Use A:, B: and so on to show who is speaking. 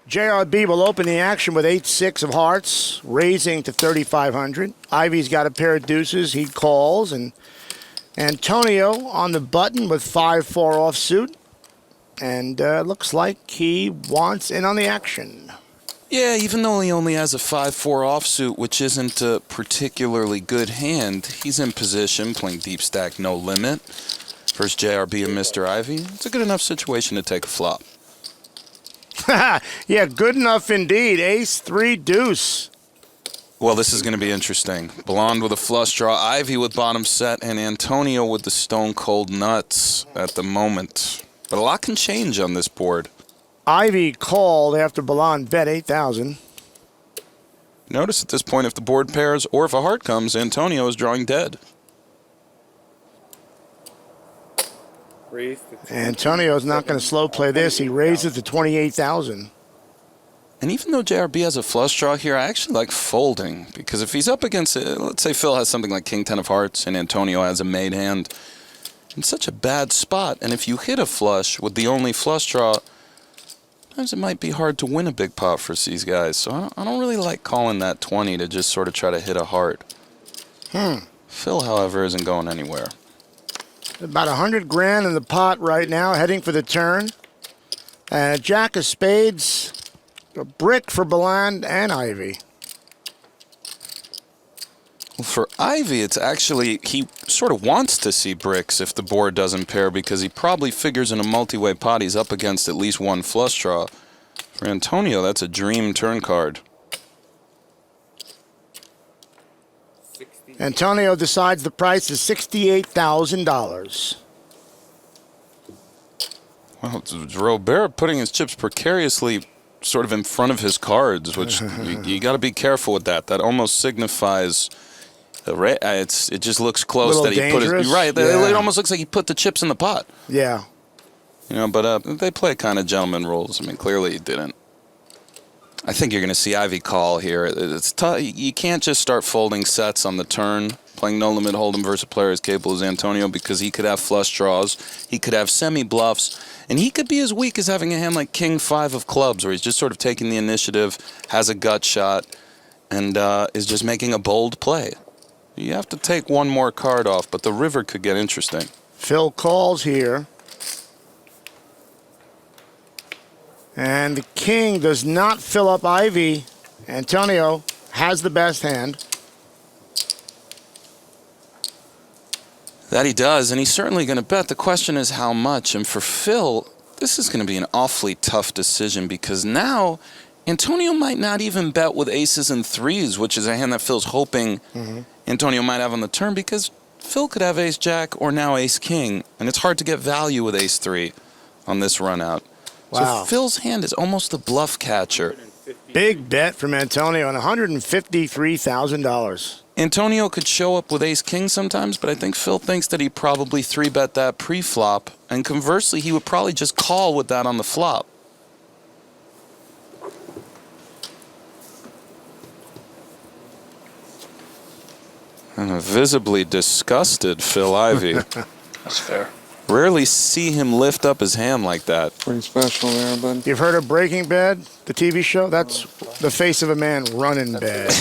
A: JRB will open the action with 8-6 of hearts, raising to 3,500. Ivey's got a pair of deuces. He calls, and Antonio on the button with 5-4 offsuit. And looks like he wants in on the action.
B: Yeah, even though he only has a 5-4 offsuit, which isn't a particularly good hand, he's in position, playing deep stack, no limit. First JRB and Mr. Ivey. It's a good enough situation to take a flop.
A: Yeah, good enough indeed. Ace-3 deuce.
B: Well, this is going to be interesting. Blonde with a flush draw, Ivey with bottom set, and Antonio with the stone cold nuts at the moment. But a lot can change on this board.
A: Ivey called after Blonde bet 8,000.
B: Notice at this point, if the board pairs or if a heart comes, Antonio is drawing dead.
A: Antonio's not going to slow play this. He raises to 28,000.
B: And even though JRB has a flush draw here, I actually like folding. Because if he's up against it, let's say Phil has something like King 10 of hearts and Antonio has a made hand, in such a bad spot. And if you hit a flush with the only flush draw, sometimes it might be hard to win a big pot for these guys. So I don't really like calling that 20 to just sort of try to hit a heart. Phil, however, isn't going anywhere.
A: About 100 grand in the pot right now, heading for the turn. And a jack of spades, a brick for Blonde and Ivey.
B: Well, for Ivey, it's actually, he sort of wants to see bricks if the board doesn't pair because he probably figures in a multi-way pot he's up against at least one flush draw. For Antonio, that's a dream turn card.
A: Antonio decides the price is $68,000.
B: Well, it's Robert putting his chips precariously sort of in front of his cards, which you got to be careful with that. That almost signifies it just looks close that he
A: dangerous.
B: Put it right.
A: Yeah.
B: It almost looks like he put the chips in the pot.
A: Yeah.
B: You know, but they play kind of gentleman rules. I mean, clearly he didn't. I think you're going to see Ivey call here. It's tough. You can't just start folding sets on the turn, playing no limit hold'em versus a player as capable as Antonio, because he could have flush draws, he could have semi bluffs, and he could be as weak as having a hand like King 5 of clubs, where he's just sort of taking the initiative, has a gut shot, and is just making a bold play. You have to take one more card off, but the river could get interesting.
A: Phil calls here. And the king does not fill up Ivey. Antonio has the best hand.
B: That he does, and he's certainly going to bet. The question is how much. And for Phil, this is going to be an awfully tough decision because now Antonio might not even bet with aces and threes, which is a hand that Phil's hoping Antonio might have on the turn, because Phil could have ace-jack or now ace-king, and it's hard to get value with ace-3 on this run-out.
A: Wow.
B: So Phil's hand is almost a bluff catcher.
A: Big bet from Antonio on $153,000.
B: Antonio could show up with ace-king sometimes, but I think Phil thinks that he probably 3-bet that pre-flop, and conversely, he would probably just call with that on the flop. And a visibly disgusted Phil Ivey.
C: That's fair.
B: Rarely see him lift up his hand like that.
C: Pretty special there, bud.
A: You've heard of Breaking Bad, the TV show? That's the face of a man running bad.